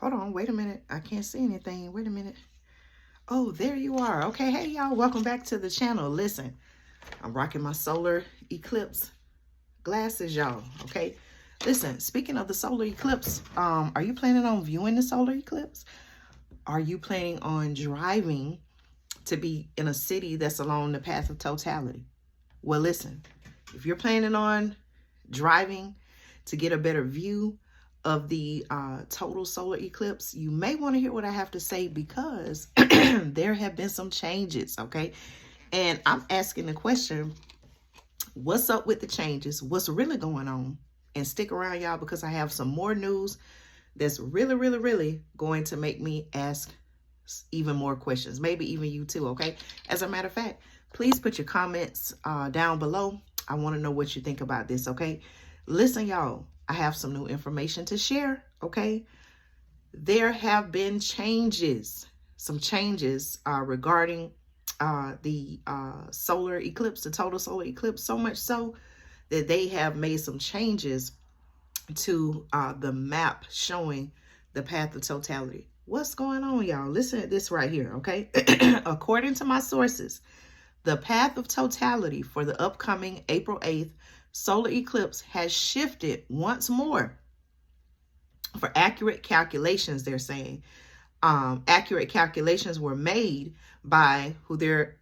Hold on, wait a minute. I can't see anything. Wait a minute. Oh, there you are. Okay, hey y'all, welcome back to the channel. Listen, I'm rocking my solar eclipse glasses, y'all. Okay, listen, speaking of the solar eclipse, are you planning on viewing the solar eclipse? Are you planning on driving to be in a city that's along the path of totality? Well, listen, if you're planning on driving to get a better view of the total solar eclipse, you may want to hear what I have to say, because there have been some changes, okay? And I'm asking the question, what's up with the changes? What's really going on? And stick around, y'all, because I have some more news that's really going to make me ask even more questions. Maybe even you too, okay? As a matter of fact, please put your comments down below. I want to know what you think about this, okay? Listen, y'all, I have some new information to share, okay? There have been changes, some changes regarding the solar eclipse, the total solar eclipse, so much so that they have made some changes to the map showing the path of totality. What's going on, y'all? Listen to this right here, okay? According to my sources, the path of totality for the upcoming April 8th solar eclipse has shifted once more. For accurate calculations, they're saying, accurate calculations were made by who they're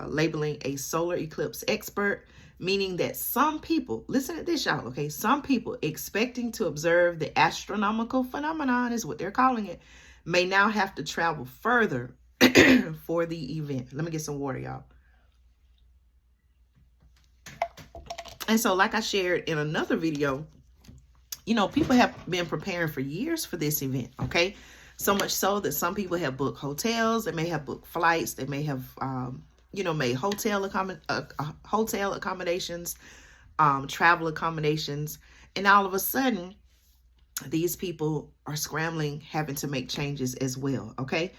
labeling a solar eclipse expert, meaning that some people, listen to this, y'all, okay? Some people expecting to observe the astronomical phenomenon, is what they're calling it, may now have to travel further for the event. Let me get some water, y'all. And so, like I shared in another video, you know, people have been preparing for years for this event, okay? So much so that some people have booked hotels, they may have booked flights, they may have, you know, made hotel accommodations, travel accommodations. And all of a sudden, these people are scrambling, having to make changes as well, okay?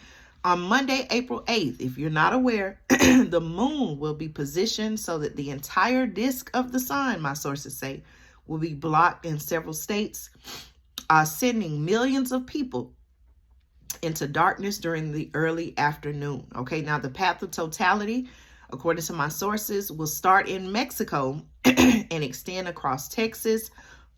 On Monday, April 8th, if you're not aware, the moon will be positioned so that the entire disk of the sun, my sources say, will be blocked in several states, sending millions of people into darkness during the early afternoon. Okay, now the path of totality, according to my sources, will start in Mexico and extend across Texas,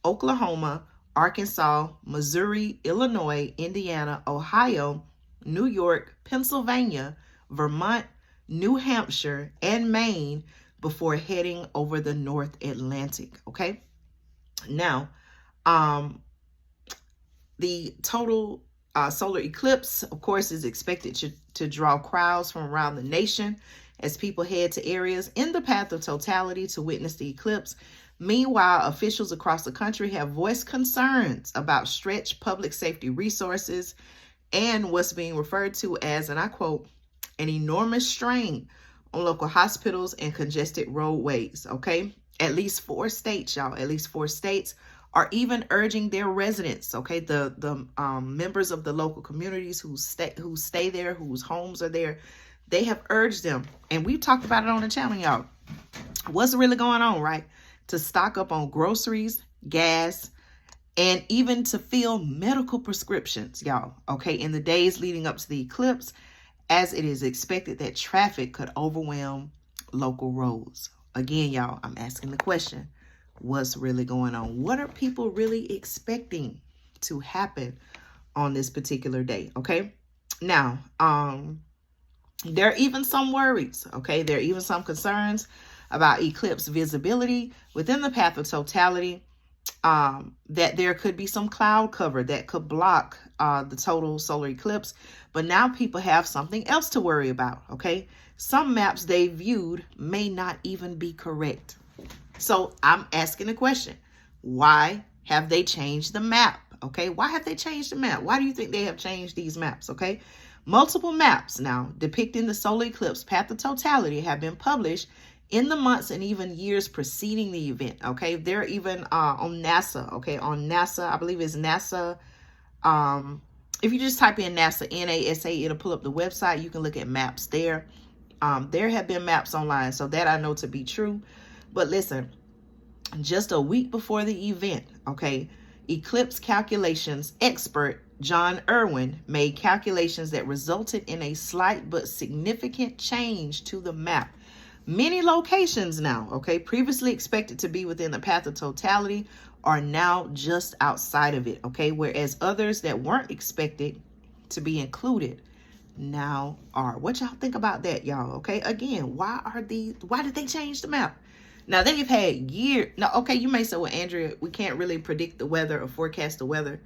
Oklahoma, Arkansas, Missouri, Illinois, Indiana, Ohio, New York, Pennsylvania, Vermont, New Hampshire, and Maine before heading over the North Atlantic, okay? Now, the total solar eclipse, of course, is expected to draw crowds from around the nation as people head to areas in the path of totality to witness the eclipse. Meanwhile, officials across the country have voiced concerns about stretched public safety resources and what's being referred to as, and I quote, an enormous strain on local hospitals and congested roadways, okay? At least 4 states, y'all, at least 4 states are even urging their residents, okay, the members of the local communities who stay there, whose homes are there, they have urged them, and we've talked about it on the channel, y'all, what's really going on, right? To stock up on groceries, gas, and even to fill medical prescriptions, y'all, okay, in the days leading up to the eclipse, as it is expected that traffic could overwhelm local roads. Again, y'all, I'm asking the question, what's really going on? What are people really expecting to happen on this particular day, okay? Now, there are even some worries, okay? There are even some concerns about eclipse visibility within the path of totality, that there could be some cloud cover that could block the total solar eclipse. But now people have something else to worry about, okay? Some maps they viewed may not even be correct. So I'm asking the question, why have they changed the map, okay? Why have they changed the map? Why do you think they have changed these maps, okay? Multiple maps now depicting the solar eclipse path of totality have been published in the months and even years preceding the event, okay? They're even on NASA, okay? On NASA, I believe it's NASA. If you just type in NASA, NASA, it'll pull up the website. You can look at maps there. There have been maps online, so that I know to be true. But listen, just a week before the event, okay, eclipse calculations expert John Irwin made calculations that resulted in a slight but significant change to the map. Many locations now, okay, previously expected to be within the path of totality are now just outside of it, okay, whereas others that weren't expected to be included now are. What y'all think about that, y'all? Okay, again, why did they change the map? Now they've had years. Now, okay, you may say, well, Andrea, we can't really predict the weather or forecast the weather.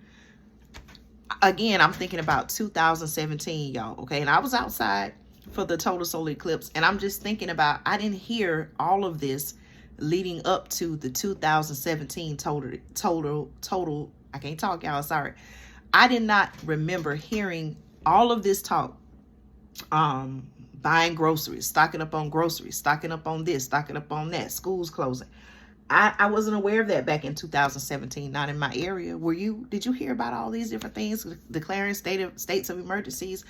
Again, I'm thinking about 2017, y'all, okay? And I was outside for the total solar eclipse, and I'm just thinking about, I didn't hear all of this leading up to the 2017 total, I can't talk, y'all, sorry. I did not remember hearing all of this talk, buying groceries, stocking up on groceries, stocking up on this, stocking up on that, schools closing. I wasn't aware of that back in 2017, not in my area. Did you hear about all these different things, declaring states of emergencies,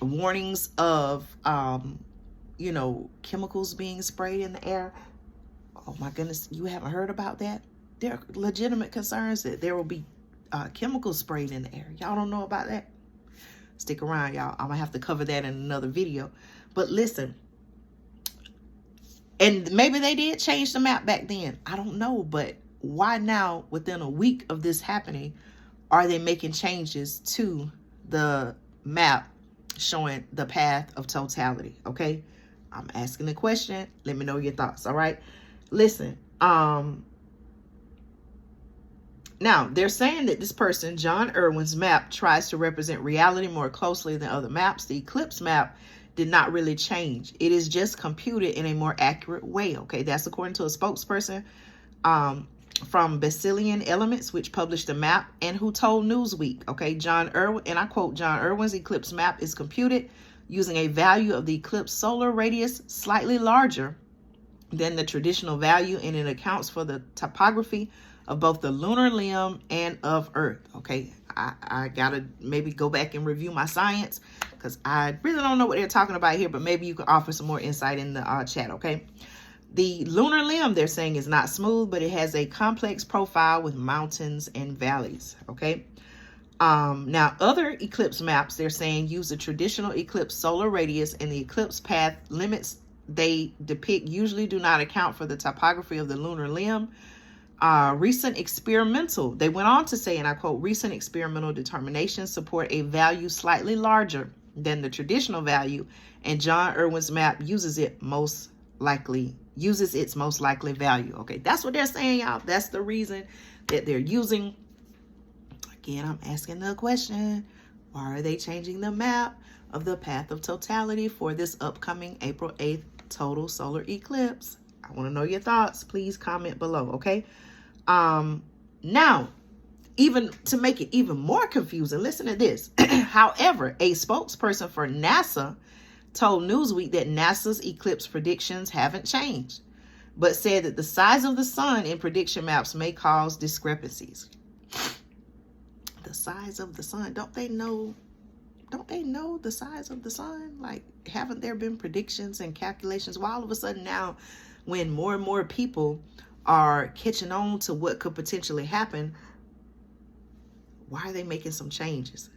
warnings of, chemicals being sprayed in the air? Oh my goodness, you haven't heard about that? There are legitimate concerns that there will be chemicals sprayed in the air. Y'all don't know about that? Stick around, y'all. I'm gonna have to cover that in another video. But listen, and maybe they did change the map back then. I don't know, but why now, within a week of this happening, are they making changes to the map showing the path of totality? Okay, I'm asking the question. Let me know your thoughts. All right, listen. Now, they're saying that this person, John Irwin's map, tries to represent reality more closely than other maps. The eclipse map did not really change. It is just computed in a more accurate way. Okay, that's according to a spokesperson from Basilian Elements, which published the map, and who told Newsweek. Okay, John Irwin, and I quote, John Irwin's eclipse map is computed using a value of the eclipse solar radius slightly larger than the traditional value, and it accounts for the topography of both the lunar limb and of Earth. Okay, I gotta maybe go back and review my science, because I really don't know what they're talking about here, but maybe you can offer some more insight in the chat. Okay, the lunar limb, they're saying, is not smooth, but it has a complex profile with mountains and valleys. Okay, now other eclipse maps, they're saying, use the traditional eclipse solar radius, and the eclipse path limits they depict usually do not account for the topography of the lunar limb. Recent experimental, they went on to say, and I quote, recent experimental determinations support a value slightly larger than the traditional value, and John Irwin's map uses its most likely value. Okay, that's what they're saying, y'all. That's the reason that they're using. Again, I'm asking the question, why are they changing the map of the path of totality for this upcoming April 8th total solar eclipse? I want to know your thoughts. Please comment below, okay? Now, even to make it even more confusing, listen to this. However, a spokesperson for NASA told Newsweek that NASA's eclipse predictions haven't changed, but said that the size of the sun in prediction maps may cause discrepancies. The size of the sun, don't they know the size of the sun? Like, haven't there been predictions and calculations? Why all of a sudden now, when more and more people are catching on to what could potentially happen, why are they making some changes?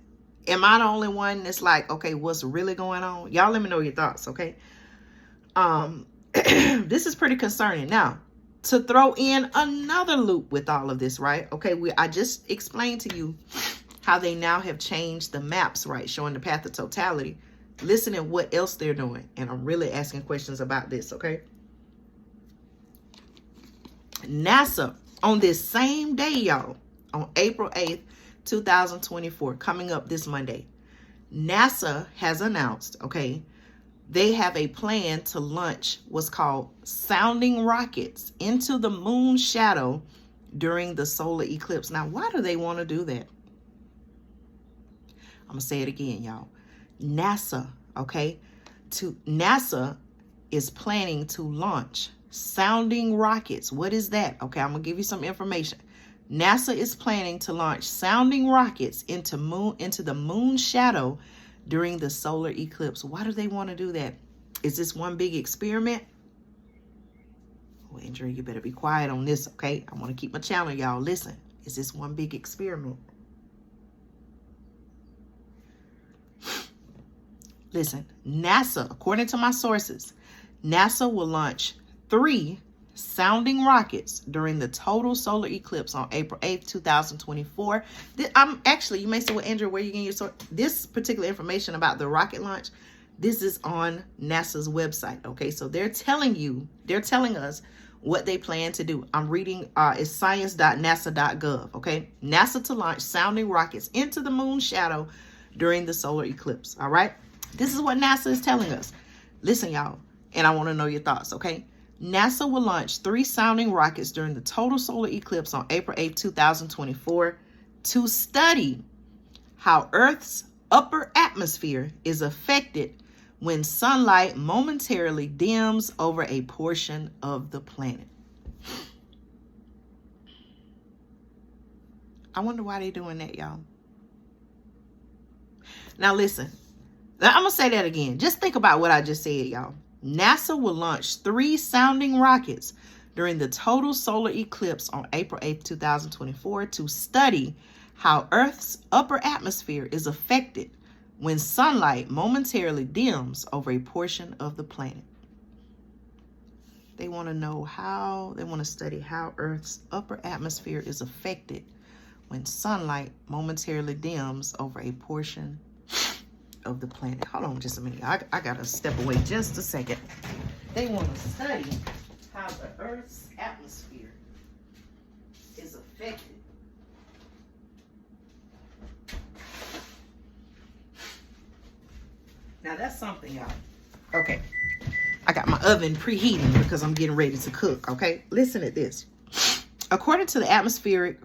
Am I the only one that's like, okay, what's really going on? Y'all let me know your thoughts, okay? This is pretty concerning. Now, to throw in another loop with all of this, right? Okay, I just explained to you how they now have changed the maps, right, showing the path of totality. Listen at what else they're doing, and I'm really asking questions about this, okay? NASA, on this same day, y'all, on April 8th, 2024, coming up this Monday, NASA has announced, okay, they have a plan to launch what's called sounding rockets into the moon shadow during the solar eclipse. Now, why do they want to do that? I'm going to say it again, y'all. NASA, okay, NASA is planning to launch sounding rockets. What is that? Okay, I'm going to give you some information. NASA is planning to launch sounding rockets into the moon shadow during the solar eclipse. Why do they want to do that? Is this one big experiment? Oh, Andrea, you better be quiet on this, okay? I want to keep my channel, y'all. Listen, is this one big experiment? Listen, NASA, according to my sources, NASA will launch 3 sounding rockets during the total solar eclipse on April 8th, 2024. You may say, well, Andrea, where are you getting your source? This particular information about the rocket launch, this is on NASA's website. Okay, so they're telling us what they plan to do. I'm reading, it's science.nasa.gov. Okay, NASA to launch sounding rockets into the moon's shadow during the solar eclipse. All right, this is what NASA is telling us. Listen, y'all, and I want to know your thoughts. Okay, NASA will launch 3 sounding rockets during the total solar eclipse on April 8, 2024 to study how Earth's upper atmosphere is affected when sunlight momentarily dims over a portion of the planet. I wonder why they're doing that, y'all. Now listen, I'm going to say that again. Just think about what I just said, y'all. NASA will launch 3 sounding rockets during the total solar eclipse on April 8, 2024 to study how Earth's upper atmosphere is affected when sunlight momentarily dims over a portion of the planet. They want to study how Earth's upper atmosphere is affected when sunlight momentarily dims over a portion of the planet. Hold on just a minute. I gotta step away just a second. They want to study how the Earth's atmosphere is affected. Now that's something, y'all. Okay, I got my oven preheating because I'm getting ready to cook. Okay, listen to this. According to the atmospheric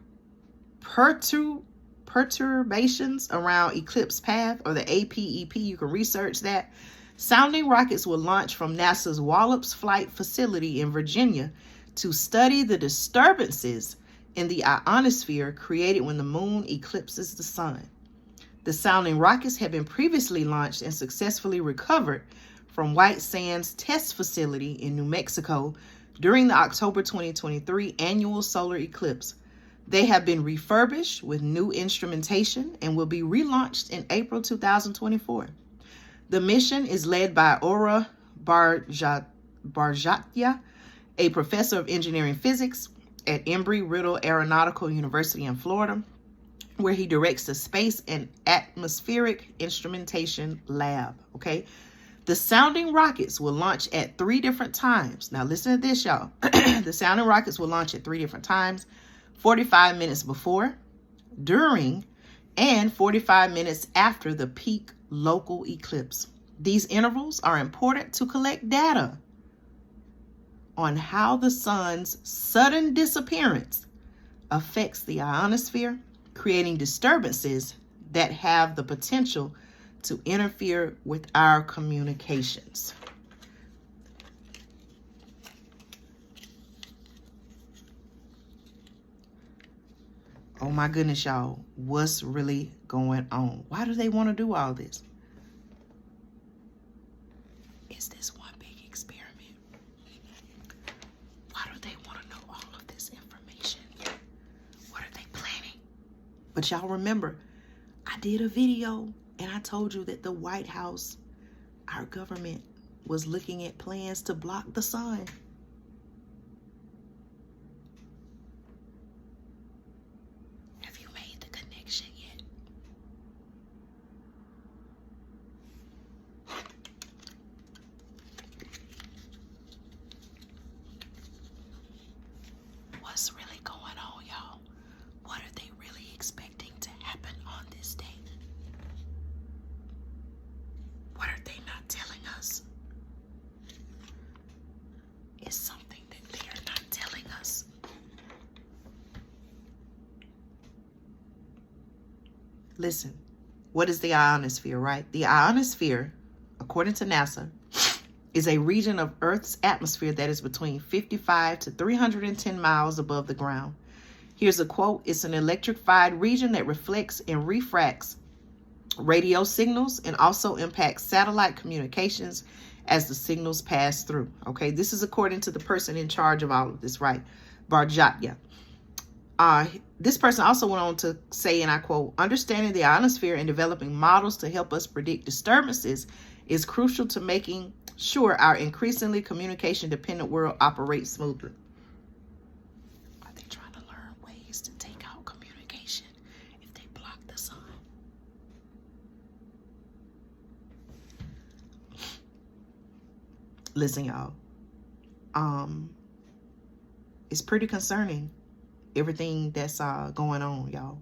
perturbations around eclipse path, or the APEP, you can research that. Sounding rockets will launch from NASA's Wallops Flight Facility in Virginia to study the disturbances in the ionosphere created when the moon eclipses the sun. The sounding rockets have been previously launched and successfully recovered from White Sands Test Facility in New Mexico during the October 2023 annual solar eclipse. They have been refurbished with new instrumentation and will be relaunched in April 2024. The mission is led by Aura Barjatia, a professor of engineering physics at Embry-Riddle Aeronautical University in Florida, where he directs the Space and Atmospheric Instrumentation Lab. Okay, the sounding rockets will launch at 3 different times. Now listen to this, y'all. The sounding rockets will launch at 3 different times: 45 minutes before, during, and 45 minutes after the peak local eclipse. These intervals are important to collect data on how the sun's sudden disappearance affects the ionosphere, creating disturbances that have the potential to interfere with our communications. Oh my goodness, y'all, what's really going on? Why do they want to do all this? Is this one big experiment? Why do they want to know all of this information? What are they planning? But y'all remember, I did a video and I told you that the White House, our government, was looking at plans to block the sun. Have you made the connection yet? What's really going on, y'all? What are they really expecting to happen on this day? What are they not telling us? It's something that they are not telling us. Listen, what is the ionosphere, right? The ionosphere, according to NASA, is a region of Earth's atmosphere that is between 55 to 310 miles above the ground. Here's a quote: "It's an electrified region that reflects and refracts radio signals and also impacts satellite communications as the signals pass through." Okay, this is according to the person in charge of all of this, right? Barjatia. This person also went on to say, and I quote, understanding the ionosphere and developing models to help us predict disturbances is crucial to making sure our increasingly communication dependent world operates smoothly. Are they trying to learn ways to take out communication if they block the sun? Listen, y'all. It's pretty concerning, everything that's going on, y'all.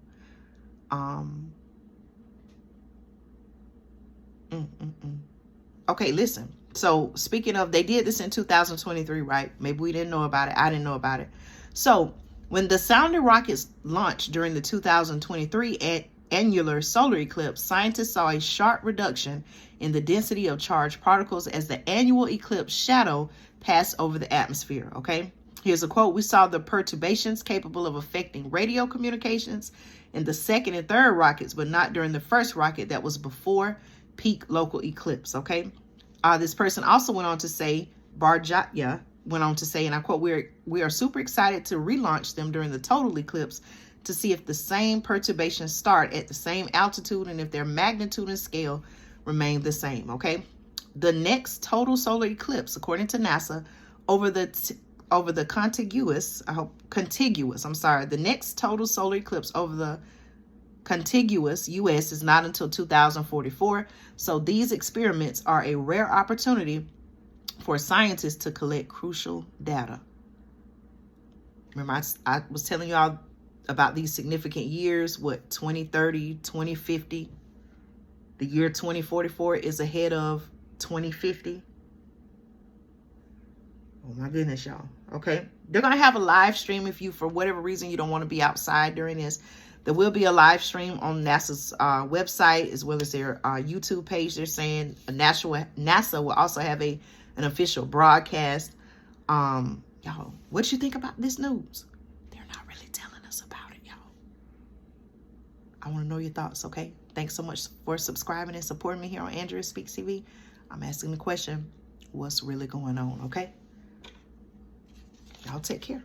Okay, listen. So speaking of, they did this in 2023, right? Maybe we didn't know about it. I didn't know about it. So when the sounding rockets launched during the 2023 annular solar eclipse, scientists saw a sharp reduction in the density of charged particles as the annual eclipse shadow passed over the atmosphere. Okay, here's a quote. We saw the perturbations capable of affecting radio communications in the second and third rockets, but not during the first rocket that was before peak local eclipse. Okay, this person also went on to say, Barjatya went on to say, and I quote, we are super excited to relaunch them during the total eclipse to see if the same perturbations start at the same altitude and if their magnitude and scale remain the same. Okay, the next total solar eclipse, according to NASA, over the contiguous, the next total solar eclipse over the contiguous U.S. is not until 2044. So these experiments are a rare opportunity for scientists to collect crucial data. Remember, I was telling y'all about these significant years, what, 2030, 2050. The year 2044 is ahead of 2050. Oh my goodness, y'all. Okay. They're going to have a live stream if you, for whatever reason, you don't want to be outside during this. There will be a live stream on NASA's website as well as their YouTube page. They're saying NASA will also have an official broadcast. Y'all, what you think about this news? They're not really telling us about it, y'all. I want to know your thoughts, okay? Thanks so much for subscribing and supporting me here on Andrea Speaks TV. I'm asking the question, what's really going on, okay? Y'all take care.